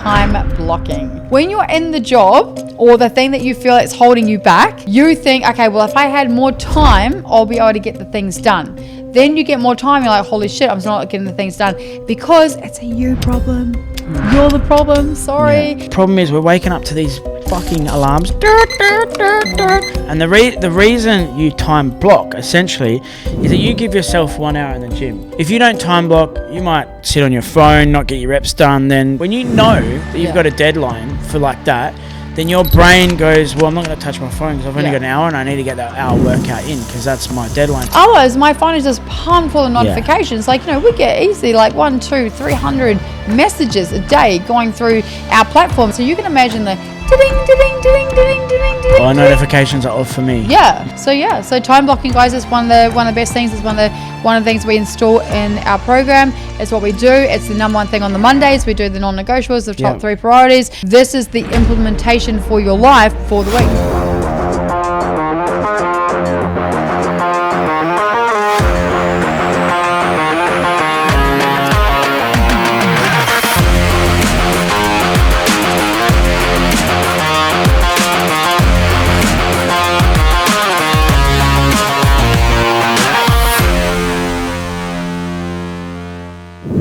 time blocking. When you're in the job or the thing that you feel it's holding you back, you think, okay, well, if I had more time, I'll be able to get the things done. Then you get more time, you're like, holy shit, I'm not getting the things done because it's a you problem. You're the problem, sorry. Yeah. Problem is we're waking up to these fucking alarms. And the reason you time block, essentially, is that you give yourself 1 hour in the gym. If you don't time block, you might sit on your phone, not get your reps done. Then when you know that you've got a deadline for like that, then your brain goes, well, I'm not going to touch my phone because I've only got an hour and I need to get that hour workout in because that's my deadline. Otherwise, my phone is just pumped full of notifications. Like, we get easily like 100, 200, 300 messages a day going through our platform. So you can imagine the Well, notifications are off for me. So time blocking, guys, is one of the best things. It's one of the things we install in our program. It's what we do. It's the number one thing on the Mondays. We do the non-negotiables, the top 3 priorities. This is the implementation for your life for the week.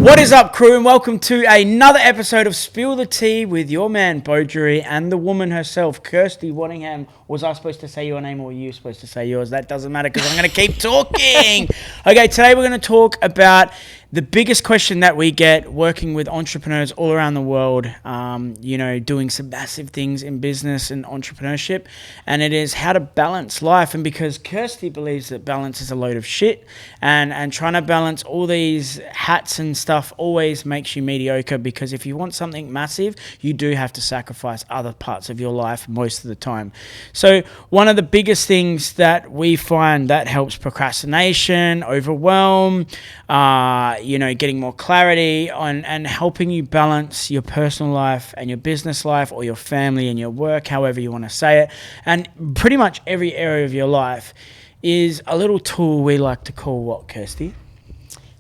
What is up, crew, and welcome to another episode of Spill the Tea with your man Beaudry and the woman herself, Kirsty Waddingham. Was I supposed to say your name or were you supposed to say yours? That doesn't matter because I'm going to keep talking. Okay, today we're going to talk about the biggest question that we get working with entrepreneurs all around the world, doing some massive things in business and entrepreneurship, and it is how to balance life. And because Kirsty believes that balance is a load of shit, and trying to balance all these hats and stuff always makes you mediocre, because if you want something massive, you do have to sacrifice other parts of your life most of the time. So one of the biggest things that we find that helps procrastination, overwhelm, getting more clarity on and helping you balance your personal life and your business life, or your family and your work, however you want to say it. And pretty much every area of your life is a little tool we like to call what, Kirsty?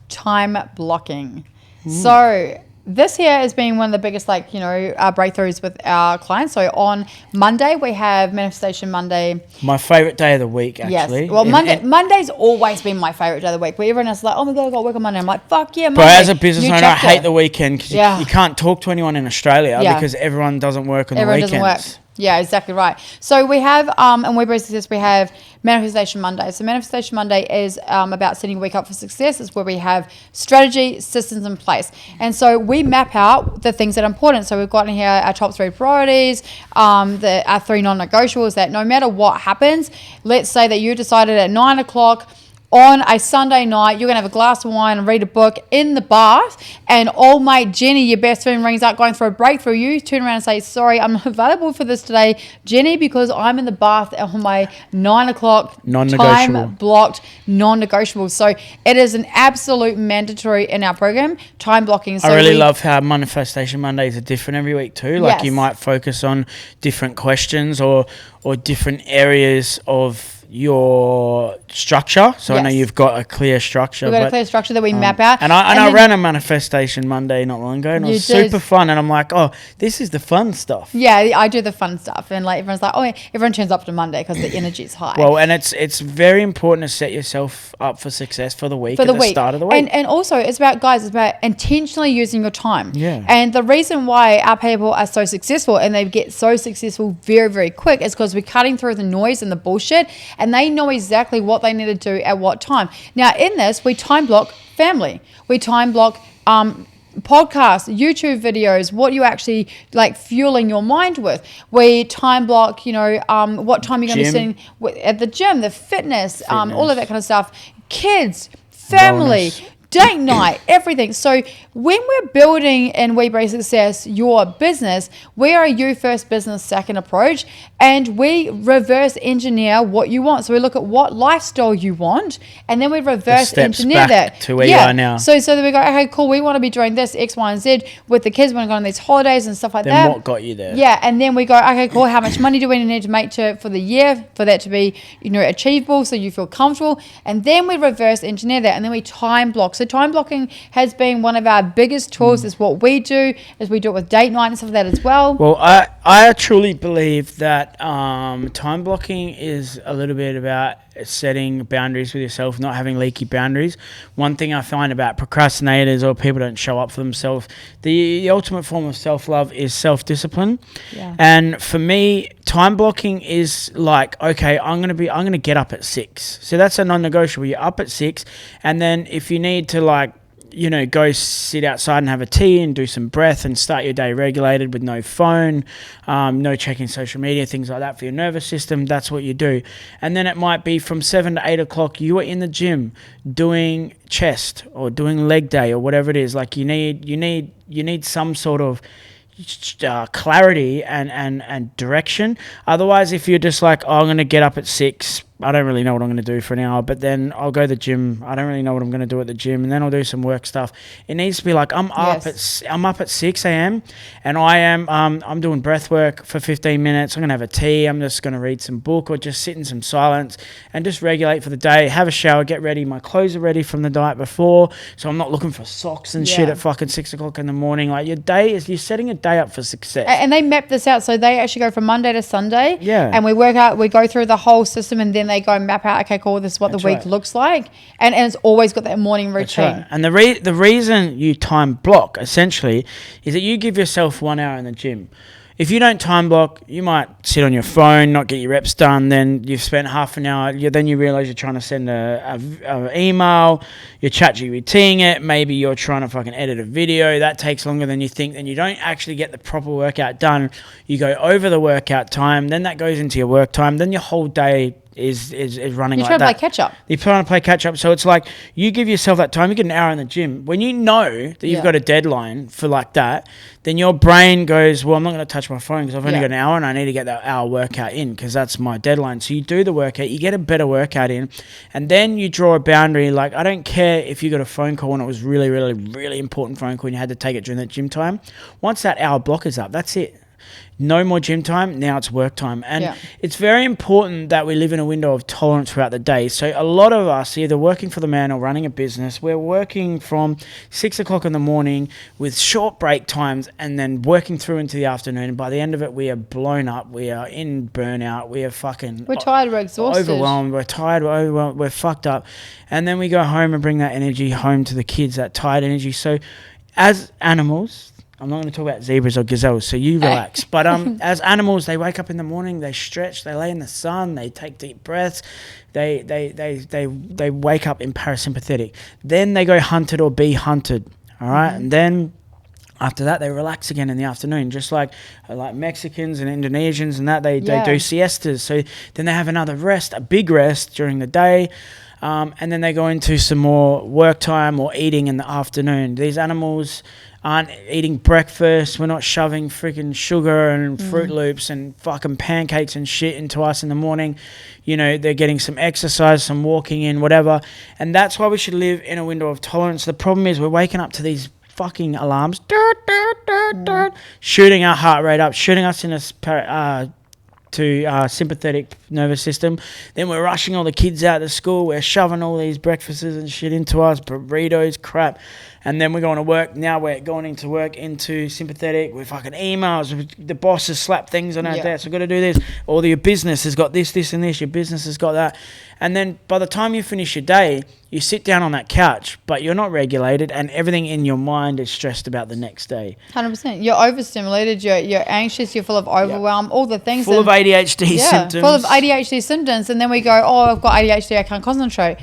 Time blocking. So this here has been one of the biggest, our breakthroughs with our clients. So on Monday, we have Manifestation Monday. My favorite day of the week, actually. Yes. Well, Monday's always been my favorite day of the week. Where everyone is like, oh my God, I got to work on Monday. I'm like, fuck yeah, Monday. But as a business owner, I hate the weekend because you can't talk to anyone in Australia because everyone doesn't work on the weekends. Everyone doesn't work. Yeah, exactly right. So we have, and we have Manifestation Monday. So Manifestation Monday is about setting a week up for success. It's where we have strategy, systems in place. And so we map out the things that are important. So we've got in here our top 3 priorities, our 3 non-negotiables, that no matter what happens, let's say that you decided at 9 o'clock on a Sunday night, you're going to have a glass of wine and read a book in the bath, and old mate Jenny, your best friend, rings up going for a breakthrough. You turn around and say, sorry, I'm not available for this today, Jenny, because I'm in the bath on my 9 o'clock time blocked non-negotiable. So it is an absolute mandatory in our program, time blocking. So I really love how Manifestation Mondays are different every week too. Like you might focus on different questions or different areas of your structure. So I know you've got a clear structure. We've got a clear structure that we map out. And I ran a Manifestation Monday not long ago, and it was super fun. And I'm like, oh, this is the fun stuff. Yeah, I do the fun stuff. And everyone's like, oh, everyone turns up to Monday because the energy is high. Well, and it's very important to set yourself up for success for the week, at the start of the week. And also, it's about intentionally using your time. Yeah. And the reason why our people are so successful and they get so successful very, very quick is because we're cutting through the noise and the bullshit, and they know exactly what they need to do at what time. Now, in this, we time block family. We time block podcasts, YouTube videos, what you actually fueling your mind with. We time block, what time you're going to be sitting at the gym, the fitness, all of that kind of stuff. Kids, family, date night, everything. So when we're building in We Bring Success your business, we are a you first, business second approach, and we reverse engineer what you want. So we look at what lifestyle you want, and then we reverse engineer that to where you are now. So that we go, okay, cool, we want to be doing this X, Y, and Z with the kids. We want to go on these holidays and stuff like that. Then what got you there? Yeah, and then we go, okay, cool, how much money do we need to make for the year for that to be achievable, so you feel comfortable, and then we reverse engineer that, and then we time block. So time blocking has been one of our biggest tools. Is what we do, is we do it with date night and stuff like that as well. Well, I truly believe that time blocking is a little bit about setting boundaries with yourself, not having leaky boundaries. One thing I find about procrastinators or people don't show up for themselves, the ultimate form of self-love is self-discipline. Yeah. And for me, time blocking is like, okay, I'm gonna get up at 6. So that's a non-negotiable. You're up at 6, and then if you need to, like, go sit outside and have a tea and do some breath and start your day regulated with no phone, no checking social media, things like that for your nervous system, that's what you do. And then it might be from 7 to 8 o'clock, you are in the gym doing chest or doing leg day or whatever it is. Like you need some sort of clarity and direction. Otherwise, if you're just like, oh, I'm going to get up at 6, I don't really know what I'm going to do for an hour, but then I'll go to the gym. I don't really know what I'm going to do at the gym, and then I'll do some work stuff. It needs to be like I'm up at 6 a.m. and I'm doing breath work for 15 minutes. I'm going to have a tea. I'm just going to read some book or just sit in some silence and just regulate for the day. Have a shower, get ready. My clothes are ready from the night before, so I'm not looking for socks and shit at fucking 6 o'clock in the morning. Like you're setting a day up for success. And they map this out, so they actually go from Monday to Sunday. Yeah. And we go through the whole system, and then they go and map out, okay, cool, this is what the week looks like. And it's always got that morning routine. Right. And the reason you time block, essentially, is that you give yourself 1 hour in the gym. If you don't time block, you might sit on your phone, not get your reps done, then you've spent half an hour, then you realise you're trying to send a email, you're ChatGPTing it, maybe you're trying to fucking edit a video, that takes longer than you think, then you don't actually get the proper workout done, you go over the workout time, then that goes into your work time, then your whole day is running like that. You're trying to play catch up. You're trying to play catch up. So it's like you give yourself that time. You get an hour in the gym. When you know that you've got a deadline for like that, then your brain goes, well, I'm not going to touch my phone because I've only got an hour and I need to get that hour workout in because that's my deadline. So you do the workout. You get a better workout in. And then you draw a boundary. Like, I don't care if you got a phone call and it was really, really, really important phone call and you had to take it during that gym time. Once that hour block is up, that's it. No more gym time, now it's work time. And it's very important that we live in a window of tolerance throughout the day. So a lot of us, either working for the man or running a business, we're working from 6 o'clock in the morning with short break times and then working through into the afternoon. And by the end of it, we are blown up. We are in burnout. We are fucking... We're tired, we're exhausted. Overwhelmed. We're tired, we're overwhelmed, we're fucked up. And then we go home and bring that energy home to the kids, that tired energy. So as animals... I'm not going to talk about zebras or gazelles, so you relax. But as animals, they wake up in the morning, they stretch, they lay in the sun, they take deep breaths, they wake up in parasympathetic. Then they go hunted or be hunted, all right? And then after that, they relax again in the afternoon, just like Mexicans and Indonesians and that, they do siestas. So then they have another rest, a big rest during the day. And then they go into some more work time or eating in the afternoon. These animals aren't eating breakfast. We're not shoving freaking sugar and Fruit Loops and fucking pancakes and shit into us in the morning. They're getting some exercise, some walking in, whatever. And that's why we should live in a window of tolerance. The problem is we're waking up to these fucking alarms, shooting our heart rate up, shooting us in to sympathetic nervous system. Then we're rushing all the kids out to school. We're shoving all these breakfasts and shit into us, burritos, crap. And then we're going to work. Now we're going into work into sympathetic. We're fucking emails. The boss has slapped things on our desk. We've got to do this. Or your business has got this, this, and this. Your business has got that. And then by the time you finish your day, you sit down on that couch, but you're not regulated, and everything in your mind is stressed about the next day. 100%. You're overstimulated. You're anxious. You're full of overwhelm. All the things. Full of ADHD symptoms. Full of ADHD symptoms. And then we go, oh, I've got ADHD. I can't concentrate.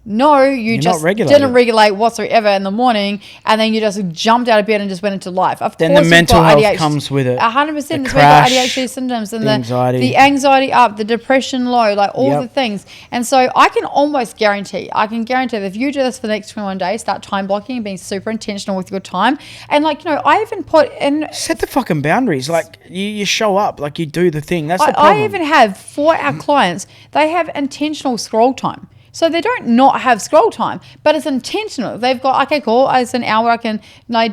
No, you just didn't regulate whatsoever in the morning, and then you just jumped out of bed and just went into life. Of then course, the mental health comes with it. 100%. That's where the ADHD symptoms and the anxiety up, the depression low, like all the things. And so I can almost guarantee that if you do this for the next 21 days, start time blocking and being super intentional with your time. And I even put in... Set the fucking boundaries. Like, you show up, like you do the thing. That's the problem. I even have, for our clients, they have intentional scroll time. So they don't not have scroll time, but it's intentional. They've got, okay, cool, it's an hour, I can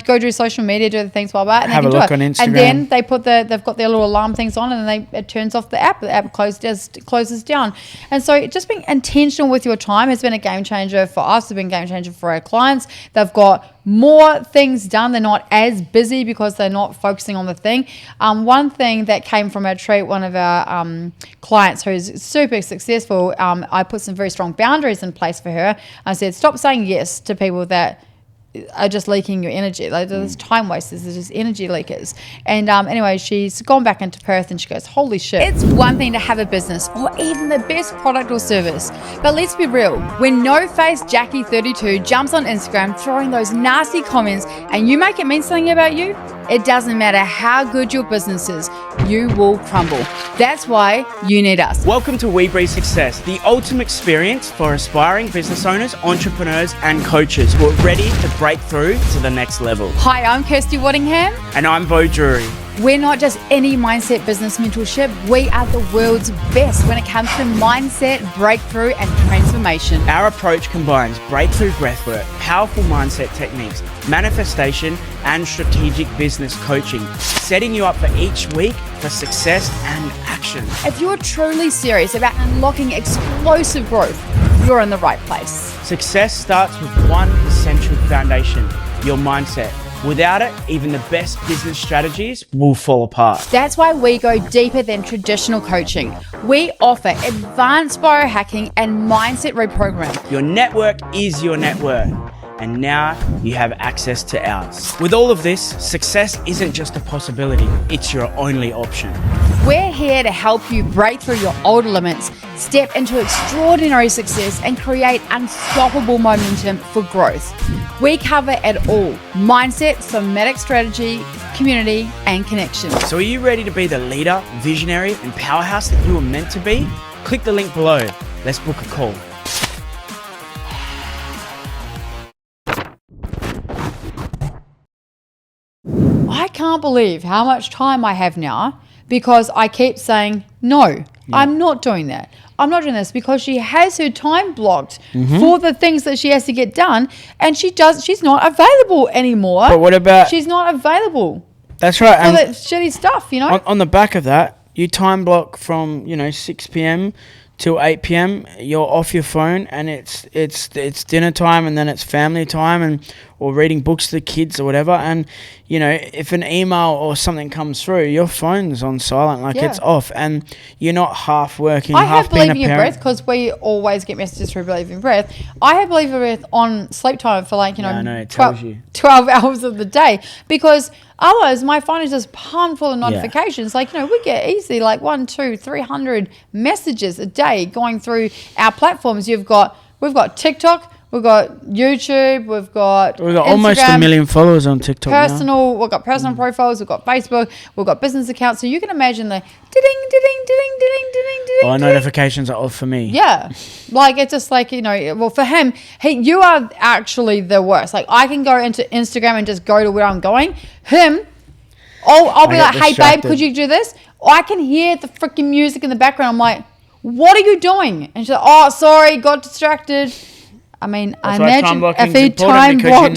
go do social media, do the things, blah, blah, and Have they a can look do it. on Instagram. And then they they've got their little alarm things on, and then it turns off the app. The app closes down. And so just being intentional with your time has been a game changer for us. It's been a game changer for our clients. They've got more things done. They're not as busy because they're not focusing on the thing. One thing that came from a treat, one of our clients who's super successful, I put some very strong boundaries in place for her. I said, stop saying yes to people that are just leaking your energy. Like, there's time wasters, there's just energy leakers. And anyway, she's gone back into Perth and she goes, holy shit. It's one thing to have a business or even the best product or service, but let's be real, when no-face Jackie32 jumps on Instagram throwing those nasty comments and you make it mean something about you, it doesn't matter how good your business is, you will crumble. That's why you need us. Welcome to We Breathe Success, the ultimate experience for aspiring business owners, entrepreneurs, and coaches who are ready to break through to the next level. Hi, I'm Kirsty Waddingham. And I'm Bo Drury. We're not just any mindset business mentorship. We are the world's best when it comes to mindset, breakthrough, and transformation. Our approach combines breakthrough breathwork, powerful mindset techniques, manifestation, and strategic business coaching, setting you up for each week for success and action. If you're truly serious about unlocking explosive growth, you're in the right place. Success starts with one essential foundation, your mindset. Without it, even the best business strategies will fall apart. That's why we go deeper than traditional coaching. We offer advanced biohacking and mindset reprogram. Your network is your net worth, and now you have access to ours. With all of this, success isn't just a possibility, it's your only option. We're here to help you break through your old limits, step into extraordinary success, and create unstoppable momentum for growth. We cover it all: mindset, somatic strategy, community, and connection. So are you ready to be the leader, visionary, and powerhouse that you were meant to be? Click the link below. Let's book a call. I can't believe how much time I have now because I keep saying, no, I'm not doing that. I'm not doing this, because she has her time blocked for the things that she has to get done, and she's not available anymore. But what about... She's not available. That's right. For that shitty stuff, you know? On the back of that, you time block from, 6 p.m. till 8 p.m. You're off your phone, and it's dinner time, and then it's family time, or reading books to the kids or whatever. And if an email or something comes through, your phone's on silent, it's off, and you're not half working. I have Believe in Your Breath, because we always get messages through Believe in Your Breath. I have Believe in Your Breath on sleep time for 12 hours of the day, because otherwise my phone is just pumped full of notifications. We get easily 100, 200, 300 messages a day going through our platforms. We've got TikTok, we've got YouTube, we've got Instagram, almost 1 million followers on TikTok We've got personal profiles, we've got Facebook, we've got business accounts. So you can imagine the ding. Our notifications are off for me. Yeah. It's just well, for him, you are actually the worst. I can go into Instagram and just go to where I'm going. I'll be like, hey babe, could you do this? I can hear the freaking music in the background. I'm like, what are you doing? And she's like, oh, sorry, got distracted. I mean, I imagine if he time blocked,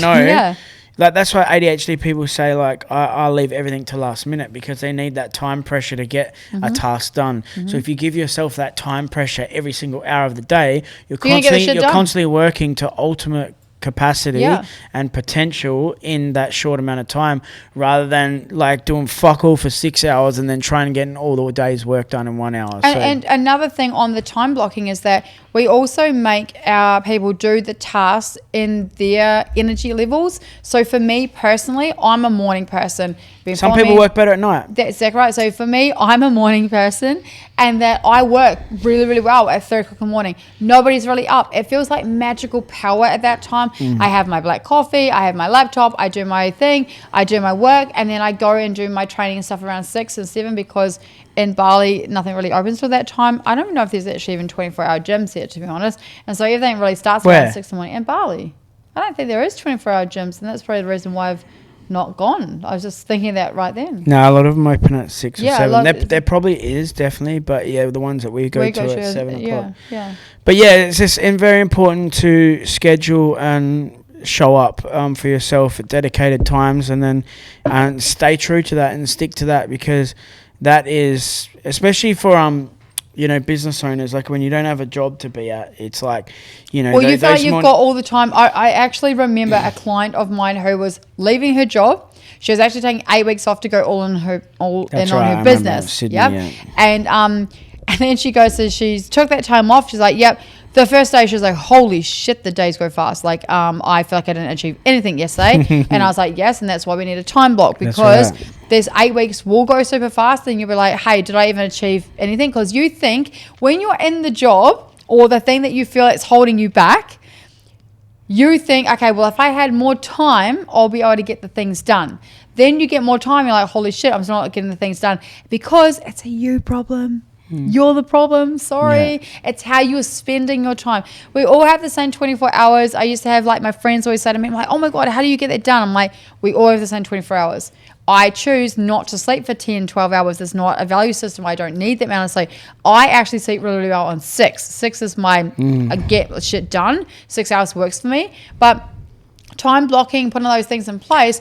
that's why ADHD people say I leave everything to last minute, because they need that time pressure to get a task done. So if you give yourself that time pressure every single hour of the day, you're constantly working to ultimate capacity and potential in that short amount of time, rather than doing fuck all for 6 hours and then trying to get all the day's work done in 1 hour. And another thing on the time blocking is that we also make our people do the tasks in their energy levels. So for me personally, I'm a morning person. Some people work better at night. That's exactly right. So for me, I'm a morning person, and that I work really, really well at 3 o'clock in the morning. Nobody's really up. It feels like magical power at that time. I have my black coffee, I have my laptop, I do my thing, I do my work, and then I go and do my training and stuff around 6 and 7, because in Bali, nothing really opens till that time. I don't even know if there's actually even 24-hour gyms here, to be honest. And so everything really starts around 6 in the morning. In Bali, I don't think there is 24-hour gyms, and that's probably the reason why I've not gone. I was just thinking that right then. No, a lot of them open at 6 or Yeah, 7. There probably is, definitely, but yeah, the ones that we go to at 7 o'clock. Yeah. But yeah, it's just very important to schedule and show up for yourself at dedicated times, and then stay true to that and stick to that, because that is, especially for business owners, like when you don't have a job to be at, it's like, well, you feel like you've got all the time. I actually remember a client of mine who was leaving her job. She was actually taking 8 weeks off to go all in on her business. Sydney, yep. Yeah. And then she goes, so she took that time off. She's like, yep. The first day she was like, holy shit, the days go fast. Like, I feel like I didn't achieve anything yesterday. And I was like, yes, and that's why we need a time block, because this 8 weeks will go super fast, and you'll be like, hey, did I even achieve anything? Because you think when you're in the job or the thing that you feel it's holding you back, you think, okay, well, if I had more time, I'll be able to get the things done. Then you get more time, you're like, holy shit, I'm still not getting the things done, because it's a you problem. You're the problem. Sorry. Yeah. It's how you're spending your time. We all have the same 24 hours. I used to have, like, my friends always say to me, I'm like, oh my God, how do you get that done? I'm like, we all have the same 24 hours. I choose not to sleep for 10, 12 hours. It's not a value system. I don't need that amount of sleep. I actually sleep really, really well on 6. 6 is my get shit done. 6 hours works for me. But time blocking, putting those things in place.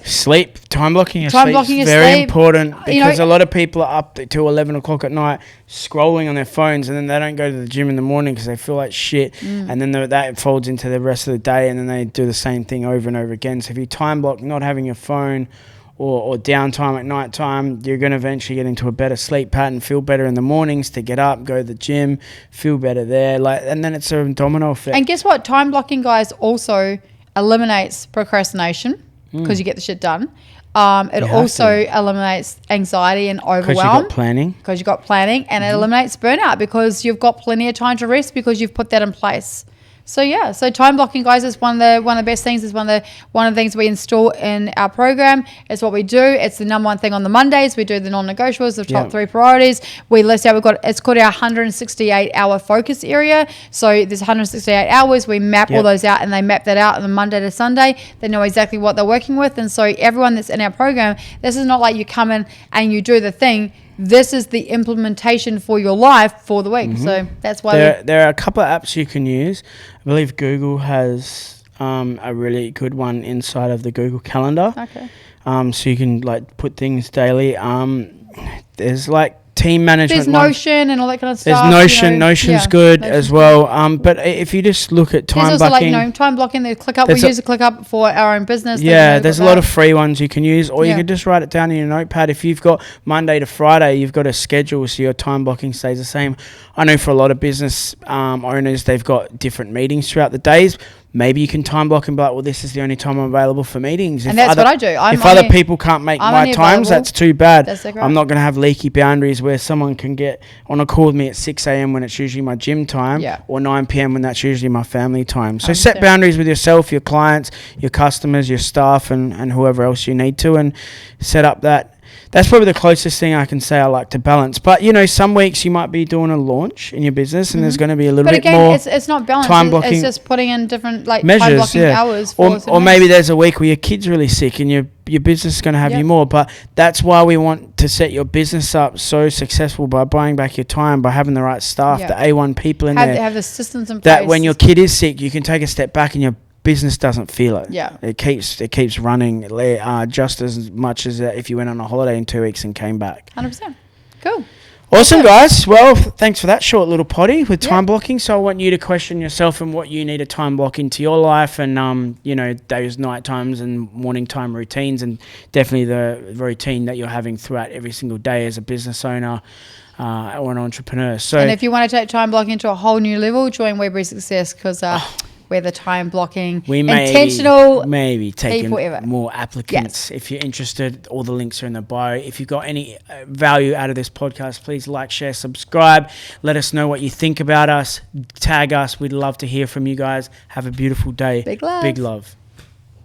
Time blocking is very important, because a lot of people are up till 11 o'clock at night scrolling on their phones, and then they don't go to the gym in the morning because they feel like shit. And then that folds into the rest of the day, and then they do the same thing over and over again. So if you time block not having your phone or downtime at night time, you're going to eventually get into a better sleep pattern, feel better in the mornings to get up, go to the gym, feel better there. And then it's a domino effect. And guess what? Time blocking, guys, also eliminates procrastination, because you get the shit done. It also eliminates anxiety and overwhelm. Because you've got planning. And it eliminates burnout, because you've got plenty of time to rest, because you've put that in place. So yeah, so time blocking, guys, is one of the best things. Is one of the things we install in our program. It's what we do. It's the number one thing on the Mondays. We do the non-negotiables, the top 3 priorities. We list out. It's called our 168-hour focus area. So there's 168 hours. We map all those out, and they map that out on the Monday to Sunday. They know exactly what they're working with, and so everyone that's in our program, this is not like you come in and you do the thing. This is the implementation for your life for the week. So that's why there are a couple of apps you can use. I believe Google has a really good one inside of the Google Calendar. Okay. So you can put things daily. There's team management. There's Notion and all that kind of stuff. There's Notion. Notion's good as well. But if you just look at time blocking. There's also time blocking. The ClickUp. We use a ClickUp for our own business. Yeah, there's a lot of free ones you can use, or you can just write it down in your notepad. If you've got Monday to Friday, you've got a schedule, so your time blocking stays the same. I know for a lot of business owners, they've got different meetings throughout the days. Maybe you can time block and be like, well, this is the only time I'm available for meetings. And that's what I do. If other people can't make my times, that's too bad. I'm not going to have leaky boundaries where someone can get on a call with me at 6 a.m. when it's usually my gym time, or 9 p.m. when that's usually my family time. So set boundaries with yourself, your clients, your customers, your staff, and whoever else you need to, and set up that. That's probably the closest thing I can say I like to balance. But, some weeks you might be doing a launch in your business, and there's going to be a little bit more it's not balance. Time blocking. It's just putting in different measures, time blocking hours. Or maybe there's a week where your kid's really sick and your business is going to have you more. But that's why we want to set your business up so successful, by buying back your time, by having the right staff, the A1 people in there. Have the systems in place. That when your kid is sick, you can take a step back and your business doesn't feel it. Yeah, it keeps running just as much as if you went on a holiday in 2 weeks and came back. 100%. Cool. Awesome, guys. Well, thanks for that short little potty with time blocking. So I want you to question yourself and what you need a time block into your life, and those night times and morning time routines, and definitely the routine that you're having throughout every single day as a business owner or an entrepreneur. So, and if you want to take time blocking to a whole new level, join Webury Success, because we're the time blocking, intentional. Maybe taking more applicants. If you're interested, all the links are in the bio. If you've got any value out of this podcast, please like, share, subscribe. Let us know what you think about us. Tag us. We'd love to hear from you guys. Have a beautiful day. Big love. Big love.